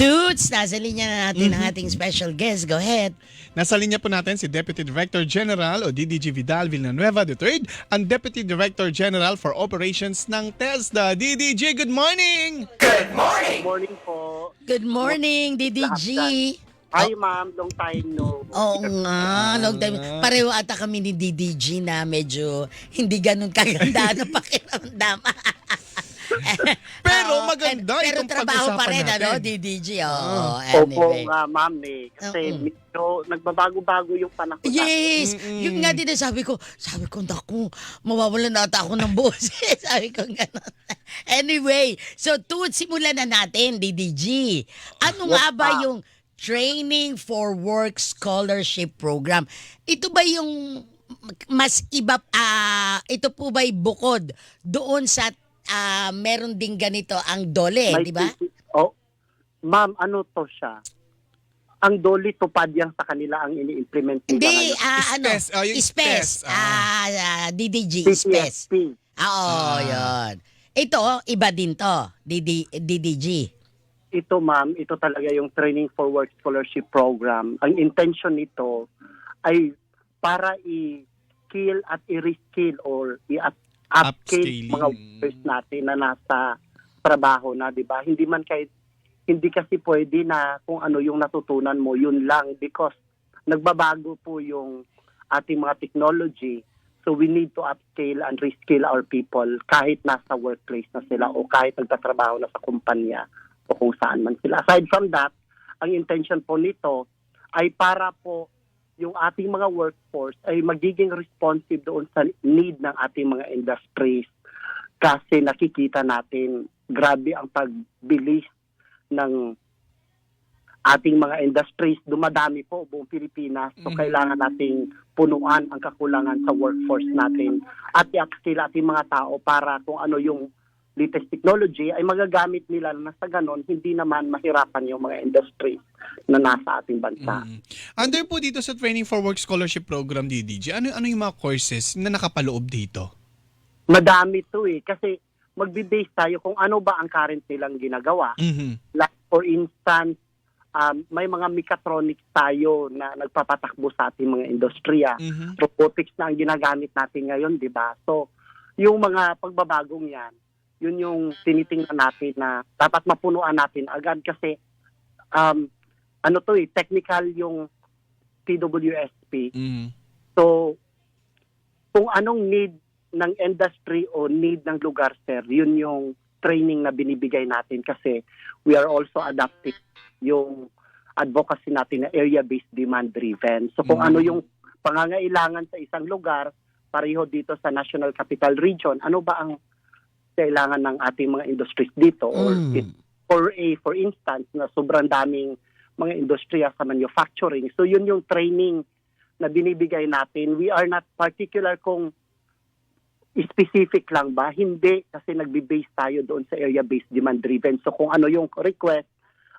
Toots, nasa linya na natin ang ating special guest. Go ahead. Nasa linya po natin si Deputy Director General o DDG Vidal Villanueva III, ang Deputy Director General for Operations ng TESDA. DDG, good morning! Good morning po. Good morning, DDG. Hi ma'am, long time no. Oo nga, long time. Pareho ata kami ni DDG na medyo hindi ganun kaganda na pakiramdam. Pero Oo, maganda pero itong trabaho pa rin, pag-usapan natin. DDG. Oo, Opo anyway. nga ma'am kasi medyo nagbabago-bago yung panahon. Yes! Yung nga din sabi ko, naku, mawawalan na ata ako ng boses. Sabi ko gano'n. Anyway, so simulan na natin, DDG. Ano nga ba yung Training for Work Scholarship Program? Ito ba yung mas iba, ito po ba'y bukod doon sa meron ding ganito ang DOLE, di ba? Oh, ma'am, ano to siya? Ang DOLE tupad yan sa kanila ang ini-implement nila Hindi, ngayon. yung SPES. SPES, DDG, SPES. PTSP. Oo, yun. Ito, iba din to, DDG. Ito ma'am, ito talaga yung Training for Work Scholarship Program. Ang intention nito ay para i-skill at i-reskill or i-upskill Upscaling. mga workers natin na nasa trabaho na, di ba? Hindi kasi pwede na kung ano yung natutunan mo, yun lang, because nagbabago po yung ating mga technology. So we need to upscale and reskill our people kahit nasa workplace na sila o kahit nagtatrabaho na sa kumpanya o kung saan man sila. Aside from that, ang intention po nito ay para po yung ating mga workforce ay magiging responsive doon sa need ng ating mga industries kasi nakikita natin grabe ang pagbilis ng ating mga industries. Dumadami po buong Pilipinas. So kailangan nating punuan ang kakulangan sa workforce natin at i-upskill ating mga tao para kung ano yung latest technology ay magagamit nila na sa ganon, hindi naman mahirapan yung mga industry na nasa ating bansa. Under po dito sa Training for Work Scholarship Program, DDG, ano yung mga courses na nakapaloob dito? Madami to kasi magbe-base tayo kung ano ba ang current nilang ginagawa. Like for instance, may mga mechatronics tayo na nagpapatakbo sa ating mga industriya. Robotics na ang ginagamit natin ngayon, di ba? So, yung mga pagbabagong yan, yun yung tinitingnan natin na dapat mapunuan natin agad kasi technical yung TWSP. So, kung anong need ng industry o need ng lugar, sir, yun yung training na binibigay natin kasi we are also adapting yung advocacy natin na area-based demand-driven. So, kung ano yung pangangailangan sa isang lugar, pareho dito sa National Capital Region, ano ba ang kailangan ng ating mga industries dito or for instance na sobrang daming mga industriya sa manufacturing. So yun yung training na binibigay natin. We are not particular kung specific lang ba, hindi kasi nagbe-base tayo doon sa area-based demand driven. So kung ano yung request,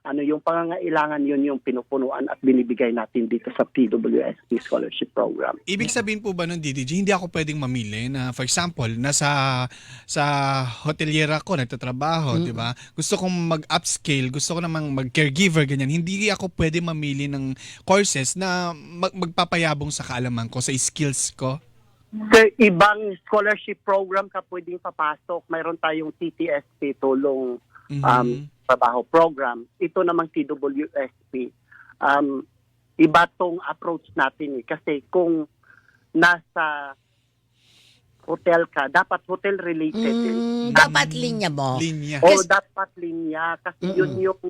ano yung pangangailangan, yun yung pinupunuan at binibigay natin dito sa TWSP Scholarship Program. Ibig sabihin po ba ng DDG, hindi ako pwedeng mamili na, for example, sa hoteliera ko, nagtatrabaho, di ba? Gusto kong mag-upscale, gusto ko namang mag-caregiver, ganyan. Hindi ako pwede mamili ng courses na magpapayabong sa kaalaman ko, sa skills ko. Sa ibang scholarship program ka pwedeng papasok. Mayroon tayong TTSP, tulong trabaho program. Ito namang TWSP. Iba tong approach natin kasi kung nasa hotel ka, dapat hotel related. Dapat linya mo. Linya. O dapat linya kasi yun yung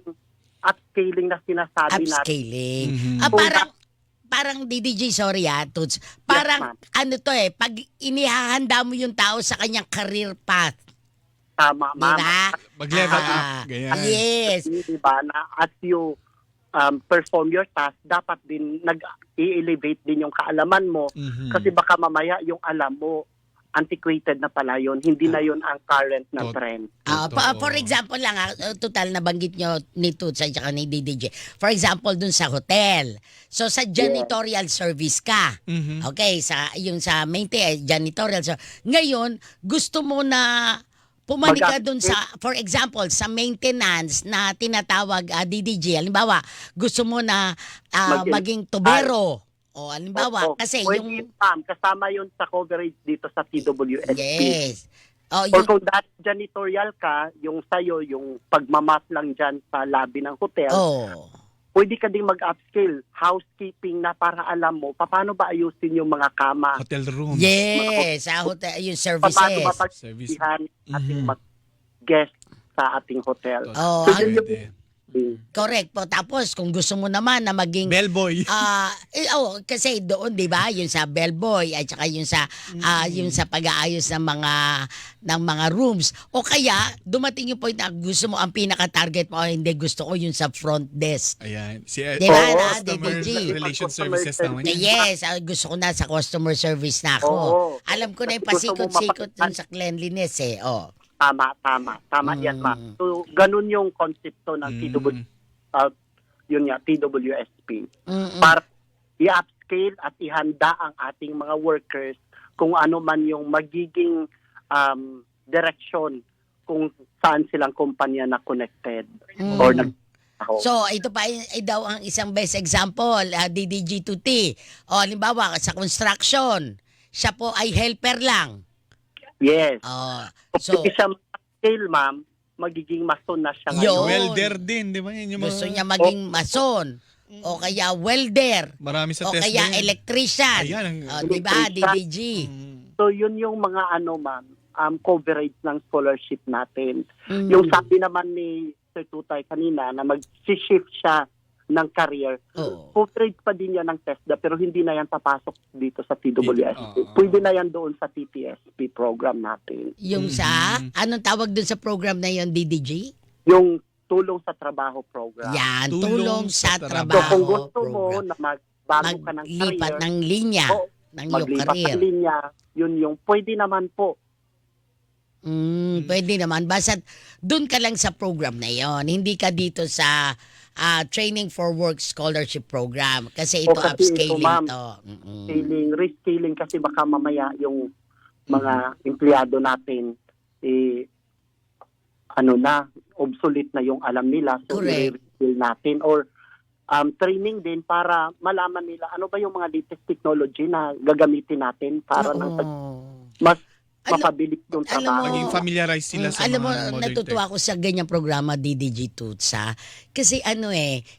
upscaling na sinasabi natin. Upscaling. Kung Parang DDG, sorry Toots. Parang pag inihahanda mo yung tao sa kanyang career path. Tama, ma'am. Diba? Mag-level up. Ganyan. Yes. Diba, na as you perform your task, dapat din nag-i-elevate din yung kaalaman mo. Kasi baka mamaya yung alam mo, antiquated na pala yun. Hindi na yun ang current na trend. For example lang, total nabanggit nyo ni Toots at saka ni DDJ. For example, dun sa hotel. So, sa janitorial service ka. Okay, sa maintenance, janitorial. So, ngayon, gusto mo na pumani ka dun sa, for example, sa maintenance na tinatawag DDG. Halimbawa, gusto mo na maging tubero. O halimbawa, kasi pwede yung... ma'am, kasama yun sa coverage dito sa TWSP. Yes. Or O, yung, kung dahil janitorial ka, yung sa'yo, yung pagmamat lang dyan sa lobby ng hotel, pwede ka ding mag-upskill, housekeeping na para alam mo, paano ba ayusin yung mga kama, Hotel room. yes, sa hotel, yung paano ba services. pagsihan ating guest sa ating hotel. Oh, So, yun Pwede. correct po. Tapos kung gusto mo naman na maging Bellboy. kasi doon 'di ba, yung sa bellboy at saka yung sa pag-aayos ng mga rooms, o kaya dumating yung point na gusto mo ang pinaka-target mo, hindi, gusto ko yung sa front desk. Ayan. Si Di ba, Customer DDG? Relation Services naman. Yes, gusto ko na sa customer service na ako. Oo. Alam ko na yung Gusto mo pasikot-sikot dun sa cleanliness Tama yan, ma'am. So, ganun yung konsepto ng TWSP. Para i-upscale at ihanda ang ating mga workers kung ano man yung magiging direksyon kung saan silang kumpanya na connected or nagtatrabaho. So, ito pa ay daw ang isang best example, DDG2T. O, halimbawa, sa construction, siya po ay helper lang. Yes. So, Kung siya mag-scale, ma'am, magiging mason na siya Yun. ngayon. Welder din, di ba? Yun yung gusto mga... niya maging mason, o kaya welder, Marami sa o test kaya na yun. electrician. Ayan, Di ba, DDG? So, yun yung mga ma'am, coverage ng scholarship natin. Yung sabi naman ni Sir Tutay kanina na mag-shift siya ng career, coverage pa din yan ng TESDA pero hindi na yan papasok dito sa TWSP. Pwede na yan doon sa TTSP program natin. Yung sa, anong tawag dun sa program na yon, DDG? Yung tulong sa trabaho program. Yan, tulong sa So trabaho kung gusto mo program. na magbago ka ng Maglipat career, ng linya ng iyong maglipat career. ng linya, yun yung pwede naman po. Pwede naman. Basta doon ka lang sa program na yon. Hindi ka dito sa Training for Work Scholarship Program. Kasi ito Kasi upscaling ito, ma'am, to. Rescaling kasi baka mamaya yung mga empleyado natin obsolete na yung alam nila. So, Correct. i-reskill natin or training din para malaman nila ano ba yung mga latest technology na gagamitin natin para mas mapabilis yung alam trabaho. mo, Maging familiarize sila sa alam mo, mga modern natutuwa tech. ako sa ganyang programa, DDG Tutsa. Kasi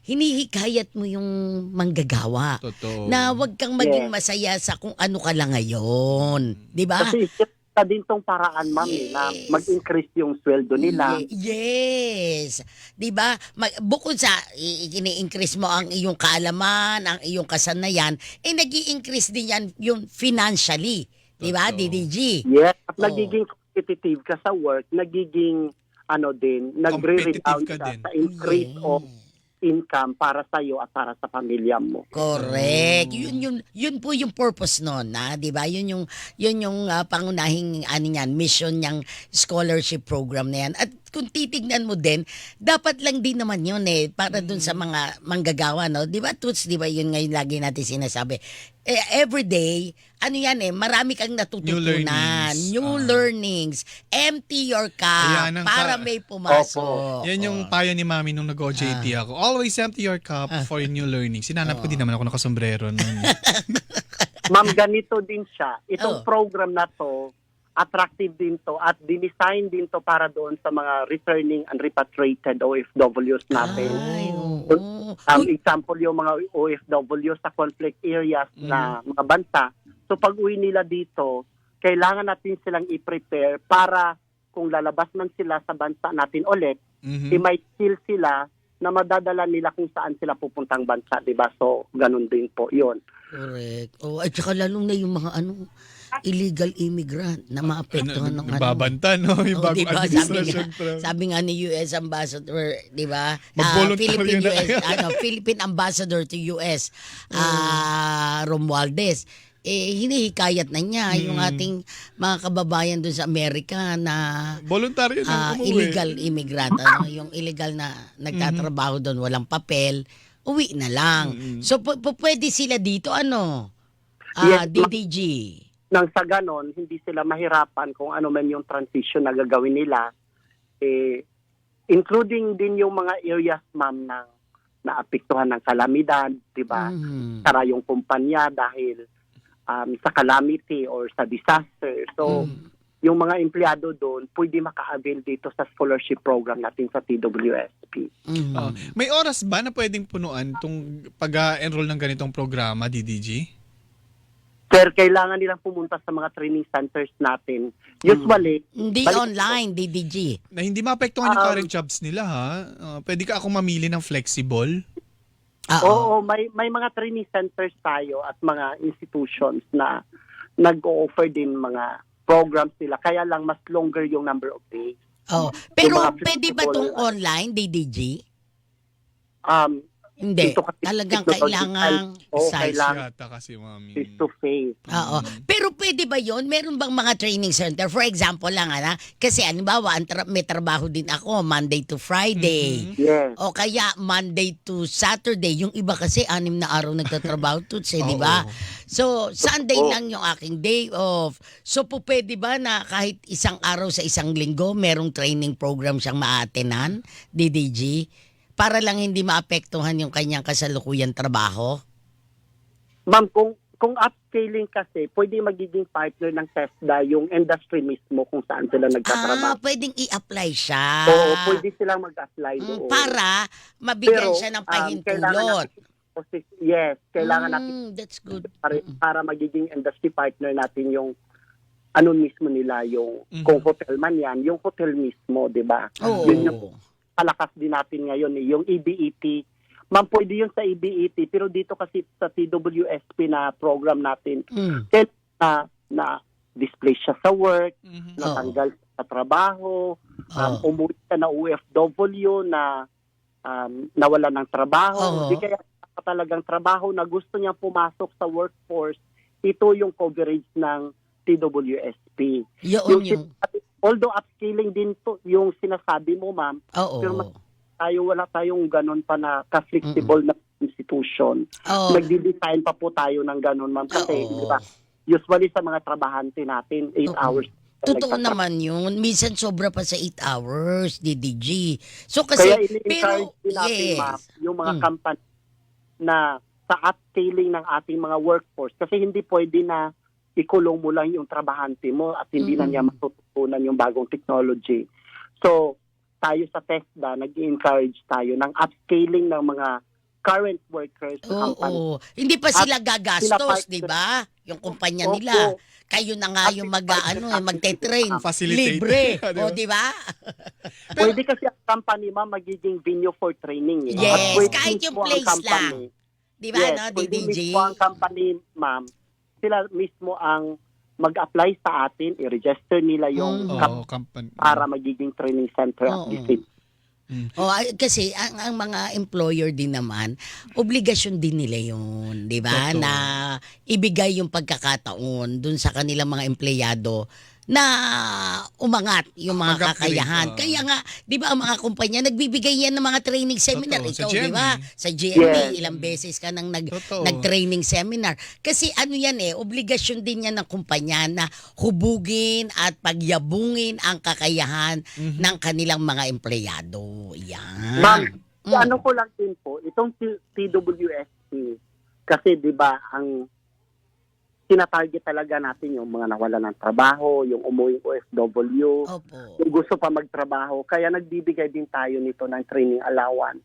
hinihikayat mo yung manggagawa. Totoo. Na wag kang maging masaya sa kung ano ka lang ngayon. Di ba? Kasi isa din tong paraan, ma'am, na mag-increase yung sweldo nila. Yes. 'Di ba? Bukod sa ini-increase mo ang iyong kaalaman, ang iyong kasanayan, nag-i-increase din yan yung financially. 'Di ba, DDG? Yes, at nagiging competitive ka sa work, nagiging nagre-rebound ka ka din. sa increase of income para sa iyo at para sa pamilya mo. Correct. Yun po yung purpose noon, 'di ba? Yun yung pangunahing mission niyang scholarship program na yan. At kung titignan mo din, dapat lang din naman yun para dun sa mga manggagawa, no? 'Di ba, Toots? 'Di ba yun ngayon lagi natin sinasabi? Every day, marami kang natututunan. New learnings. Empty your cup Ayan ang para may pumasok. Yan yung payo ni Mami nung nag-OJT ako. Always empty your cup for new learning. Sinanap ko din naman ako nakasombrero nun. Ma'am, ganito din siya. Itong program na to, attractive din to at dinesign din to para doon sa mga returning and repatriated OFWs natin. Ay, Example, yung mga OFW sa conflict areas na mga bansa. So pag uwi nila dito, kailangan natin silang i-prepare para kung lalabas man sila sa bansa natin ulit, may skill sila na madadala nila kung saan sila pupuntang bansa, di ba? So, ganun din po yun. Correct. At saka lalong na yung mga illegal immigrant na maapektuhan ng Nagbabanta, no? Yung bagong diba? administration. Sabi nga ni US Ambassador, di ba? Mag-voluntaryo na. Philippine Ambassador to US, Romualdez. Hinihikayat na niya yung ating mga kababayan doon sa Amerika na voluntaryo na umuwi. illegal immigrant, yung illegal na nagtatrabaho doon, walang papel, uwi na lang. So, pwede sila dito, Yes, DDG? nang sa ganon, hindi sila mahirapan kung ano man yung transition na gagawin nila. Including din yung mga areas, ma'am, ng naapektuhan ng kalamidad, di ba? Sara yung kumpanya dahil sa calamity or sa disaster. So, yung mga empleyado doon, pwede maka-avail dito sa scholarship program natin sa TWSP. May oras ba na pwedeng punuan itong pag-enroll ng ganitong programa, DDG? Sir, kailangan nilang pumunta sa mga training centers natin. Usually, Hindi online, DDG. Na hindi maapektuhan yung current jobs nila, ha? Pwede ka ako mamili ng flexible? Oo, may mga training centers tayo at mga institutions na nag-o-offer din mga programs nila. Kaya lang mas longer yung number of days. Pero mga pwede ba itong online, DDG? Hindi. Ito kasi Talagang technological. kailangan Oo, size. kailangan Yata kasi, mami. face-to-face. Oo. Pero pwede ba yon? Meron bang mga training center? For example lang, kasi halimbawa, may trabaho din ako Monday to Friday. Yes. O kaya Monday to Saturday. Yung iba kasi 6 na araw nagtatrabaho to, di ba? So, Sunday lang yung aking day off. So, pwede ba na kahit isang araw sa isang linggo, merong training program siyang maatenan, DDG? Para lang hindi maapektuhan yung kanyang kasalukuyang trabaho? Ma'am, kung upscaling kasi, pwede magiging partner ng TESDA yung industry mismo kung saan sila nagtatrabaho. Pwedeng i-apply siya. Oo, pwede silang mag-apply doon. Para mabigyan Pero, siya ng kailangan pahintulot. kailangan natin That's good. para magiging industry partner natin yung ano mismo nila, yung kung hotel man yan, yung hotel mismo, di ba? Oo. Yun yung palakas din natin ngayon, yung EBET. Ma'am, pwede yun sa EBET, pero dito kasi sa TWSP na program natin, na display siya sa work, natanggal sa trabaho, umuwi siya na OFW na nawala ng trabaho. Di kaya talagang trabaho na gusto niya pumasok sa workforce, ito yung coverage ng TWSP. Although upscaling din to yung sinasabi mo, ma'am, pero wala tayong ganun pa na ka-flexible na institution. Nagdi-design pa po tayo ng ganun, ma'am, kasi di ba, usually sa mga trabahante natin, 8 hours. Totoo naman yun. Minsan sobra pa sa 8 hours, DDG. So kasi, kaya ini-encourage din natin, ma'am, yung mga company na sa upscaling ng ating mga workforce. Kasi hindi pwede na ikulong mo lang yung trabahante mo at hindi na niya matututunan yung bagong technology. So, tayo sa TESDA, nag-encourage tayo ng upscaling ng mga current workers sa company. Hindi pa sila gagastos, di ba? Yung kumpanya nila. Kayo na nga yung magte-train. Libre. Di ba? Pwede kasi ang company, ma'am, magiging venue for training. Yes, kahit yung place lang. Di ba, no, DDG? Pwede ang company, ma'am, sila mismo ang mag-apply sa atin, i-register nila yung company para magiging training center at the state. Kasi ang mga employer din naman, obligasyon din nila yun, di ba? Na ibigay yung pagkakataon dun sa kanilang mga empleyado na umangat yung mga kakayahan. Kaya nga, di ba ang mga kumpanya, nagbibigay yan ng mga training seminar. Ikaw, di ba? Sa GMA, ilang beses ka nang nag-training seminar. Kasi ano yan obligasyon din yan ng kumpanya na hubugin at pagyabungin ang kakayahan ng kanilang mga empleyado. Yan. Ma'am, ano ko lang din po, itong TWSP, kasi di ba, ang tinatarget talaga natin yung mga nawala ng trabaho, yung umuwing OFW, yung gusto pa magtrabaho. Kaya nagbibigay din tayo nito ng training allowance,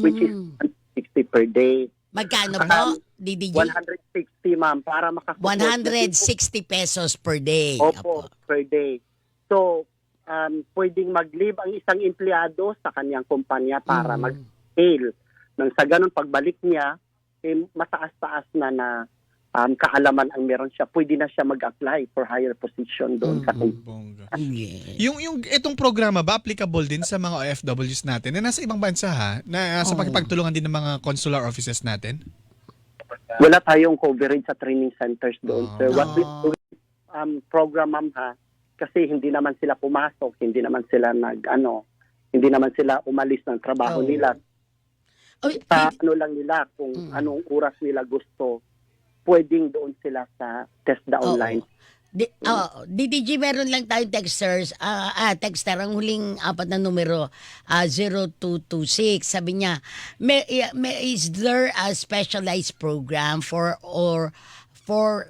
which is 160 per day. Magkano po, DDG? 160, ma'am, para makasupport. 160 pesos per day. Opo, per day. So, pwedeng mag-leave ang isang empleyado sa kanyang kumpanya para mag-scale. Nang sa ganun, pagbalik niya, mataas-taas na kaalaman ang meron siya, pwede na siya mag-apply for higher position doon sa Yung itong programa ba applicable din sa mga OFWs natin na nasa ibang bansa, ha? Na sa pakipagtulungan din ng mga consular offices natin? Wala tayong coverage sa training centers doon, sir. What we do program, ma'am, ha? Kasi hindi naman sila pumasok, hindi naman sila hindi naman sila umalis ng trabaho nila. Sa ano lang nila, kung anong oras nila gusto pwedeng doon sila sa TESDA Oo. online. DDG, meron lang tayong texters. Texter, ang huling apat na numero, 0226. Sabi niya, is there a specialized program for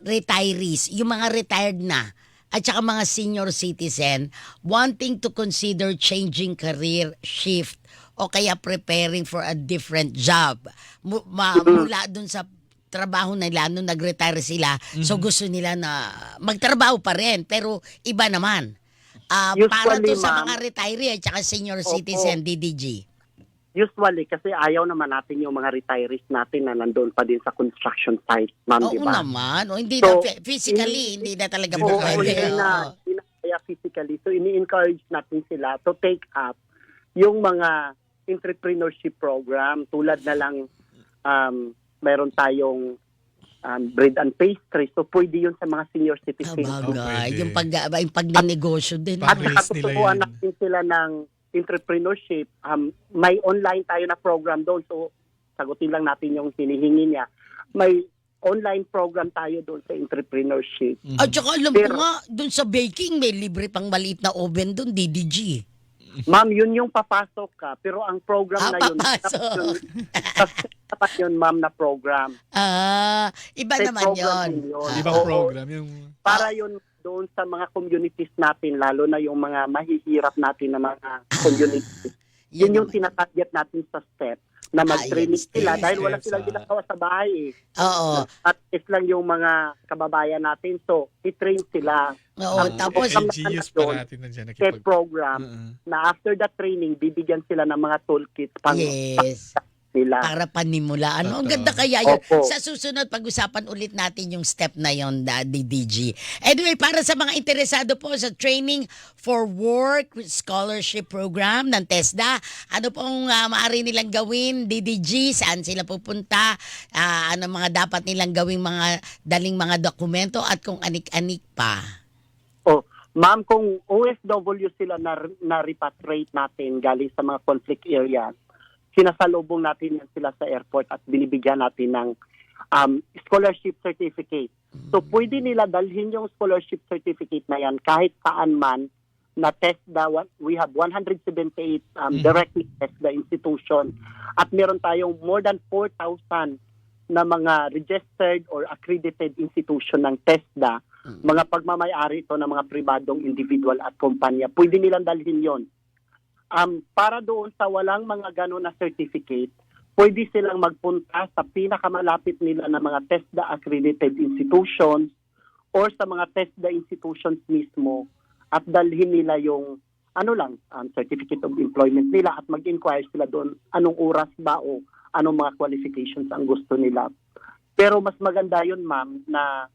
retirees, yung mga retired na, at saka mga senior citizen wanting to consider changing career shift o kaya preparing for a different job. Mula dun sa trabaho nila nung nag-retire sila, so gusto nila na magtrabaho pa rin, pero iba naman. Para to Usually, sa ma'am, mga retiree at saka senior Opo. citizen, DDG. Usually, kasi ayaw naman natin yung mga retirees natin na nandoon pa din sa construction site, ma'am, Oo di ba? naman. O, hindi So, na physically, hindi na talaga Hindi na po kaya. pwede. Hindi na kaya physically. So, ini-encourage natin sila to take up yung mga entrepreneurship program tulad na lang meron tayong bread and pastry. So, pwede yun sa mga senior citizens. Bagay. pwede. Yung pagnegosyo din. At Pang-raise saka nila tuturuan yan. natin sila ng entrepreneurship. May online tayo na program doon. So, sagutin lang natin yung hinihingi niya. May online program tayo doon sa entrepreneurship. At saka alam ko Pero- nga, dun sa baking, may libre pang maliit na oven dun, DDG. Ma'am, yun yung papasok ka. Pero ang program na yun, Papasok. dapat yun, ma'am, na program. Iba May naman program yun. din yun. Ibang Oo. program. Yung Para yun doon sa mga communities natin, lalo na yung mga mahihirap natin na mga communities. Yun yung naman. tinatarget natin sa STEP na mag-training yes, sila yes, dahil wala yes, silang ginagawa sa bahay eh. Oo. At is lang yung mga kababayan natin. So, i-train sila. Oo. Tapos, LGUs pa natin nandiyan STEP program na after the training, bibigyan sila ng mga toolkits pang yes. nila. Para panimula. Ano? Ang Totoo. ganda kaya yun. Opo. Sa susunod, pag-usapan ulit natin yung step na yun, DDG. Anyway, para sa mga interesado po sa Training for Work Scholarship Program ng TESDA, ano pong maaari nilang gawin, DDG? Saan sila pupunta? Ano mga dapat nilang gawing mga daling mga dokumento at kung anik-anik pa? Oh, ma'am, kung OFW sila na repatriate natin galing sa mga conflict areas, sinasalubong natin yan sila sa airport at binibigyan natin ng scholarship certificate. So, pwede nila dalhin yung scholarship certificate na yan kahit saan man na TESDA. We have 178 directly TESDA institution at meron tayong more than 4,000 na mga registered or accredited institution ng TESDA, mga pagmamayari ito ng mga pribadong individual at kumpanya. Pwede nilang dalhin yon. Para doon sa walang mga gano'n na certificate, pwede silang magpunta sa pinakamalapit nila na mga TESDA accredited institutions or sa mga TESDA institutions mismo at dalhin nila yung certificate of employment nila at mag-inquire sila doon anong oras ba o anong mga qualifications ang gusto nila. Pero mas maganda yun, ma'am, na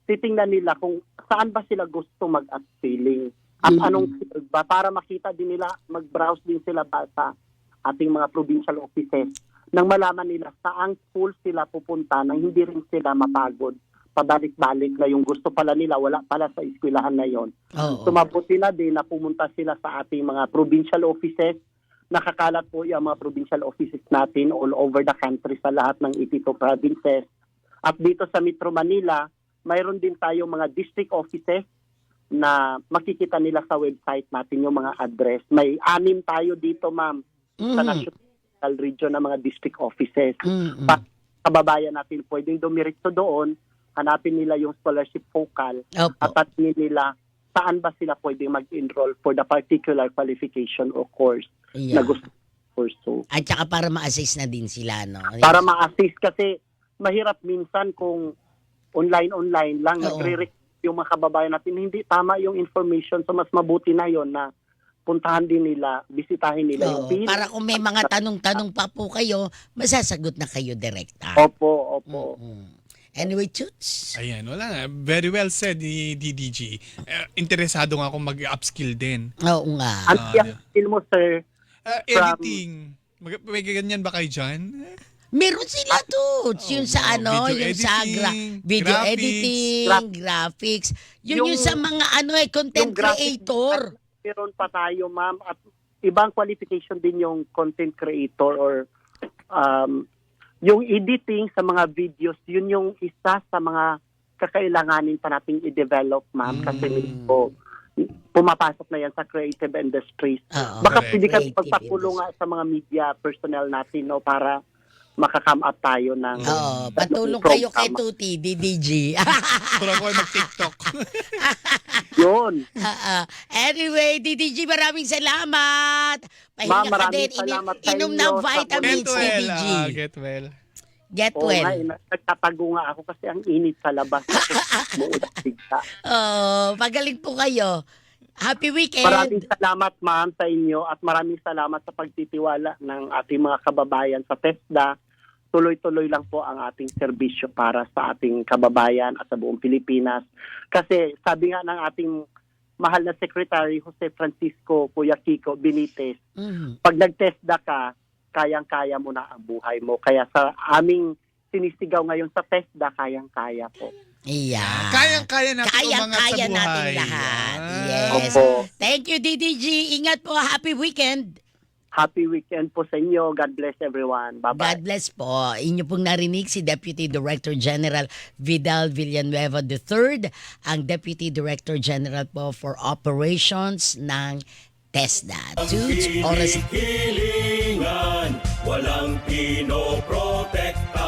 titingnan nila kung saan ba sila gusto mag-upskilling at anong field ba para makita din nila, mag-browse din sila ba sa ating mga provincial offices nang malaman nila saang school sila pupunta nang hindi rin sila mapagod pabalik-balik na yung gusto pala nila wala pala sa eskwelahan na yon. Oo. So mabuti na din na pumunta sila sa ating mga provincial offices. Nakakalat po yung mga provincial offices natin all over the country sa lahat ng 82 provinces. At dito sa Metro Manila, mayroon din tayong mga district offices na makikita nila sa website natin yung mga address. May 6 tayo dito, ma'am, sa national region ng mga district offices. Kababayan natin pwedeng dumiretso doon, hanapin nila yung scholarship focal at tatingin nila saan ba sila pwedeng mag-enroll for the particular qualification or course na gusto pursue. At saka para ma-assist na din sila, no? Para ma-assist kasi mahirap minsan kung online lang, Oo. nagre-request yung mga kababayan natin, hindi tama yung information. So mas mabuti na yon na puntahan din nila, bisitahin nila yung Oo, PIN. para kung may mga tanong-tanong pa po kayo, masasagot na kayo direkta. Opo. Anyway, Toots. Ayan, wala nga. Very well said ni DDG. Interesado nga ako mag-upskill din. Oo nga. Ang skill mo, sir, Editing. May ganyan ba kayo dyan? Meron sila Toots. Yung sa video yung sa editing, video graphics. editing, graphics. Yung Yung- sa mga content yung graphic- creator. meron pa tayo, ma'am, at ibang qualification din yung content creator or yung editing sa mga videos, yun yung isa sa mga kakailanganin pa nating i-develop, ma'am. Kasi medyo pumapasok na yan sa creative industries. Oo. Baka Correct. pwede kami Creative pagpapulong nga sa mga media personnel natin, no, para makakam up tayo ng Oo, patulong kayo kay Tuti, DDG. Pero ako ay mag-TikTok. Yun. Anyway, DDG, maraming salamat. Ma'am, Pahinga ka maraming din. salamat sa Inom inyo ng sa vitamins, Get well. DDG. Get well. Get Oo nga, well. nagtatago nga ako kasi ang init sa labas. Muulat bigla. Pagaling po kayo. Happy weekend. Maraming salamat, ma'am, sa inyo at maraming salamat sa pagtitiwala ng ating mga kababayan sa TESDA. Tuloy-tuloy lang po ang ating serbisyo para sa ating kababayan at sa buong Pilipinas. Kasi sabi nga ng ating mahal na Secretary Jose Francisco Kuya Kiko Benitez, Mhm. pag nag-TESDA ka, kayang-kaya mo na ang buhay mo. Kaya sa aming sinisigaw ngayon sa TESDA, kayang-kaya po. Yeah. Kayang-kaya natin umangat sa Kayang-kaya buhay. natin lahat. Yan. Yes. Opo. Thank you, DDG. Ingat po. Happy weekend. Happy weekend po sa inyo. God bless everyone. Bye-bye. God bless po. Inyo pong narinig si Deputy Director General Vidal Villanueva III, ang Deputy Director General po for Operations ng TESDA. Tuts, oras Hilingan, walang pinoprotekta.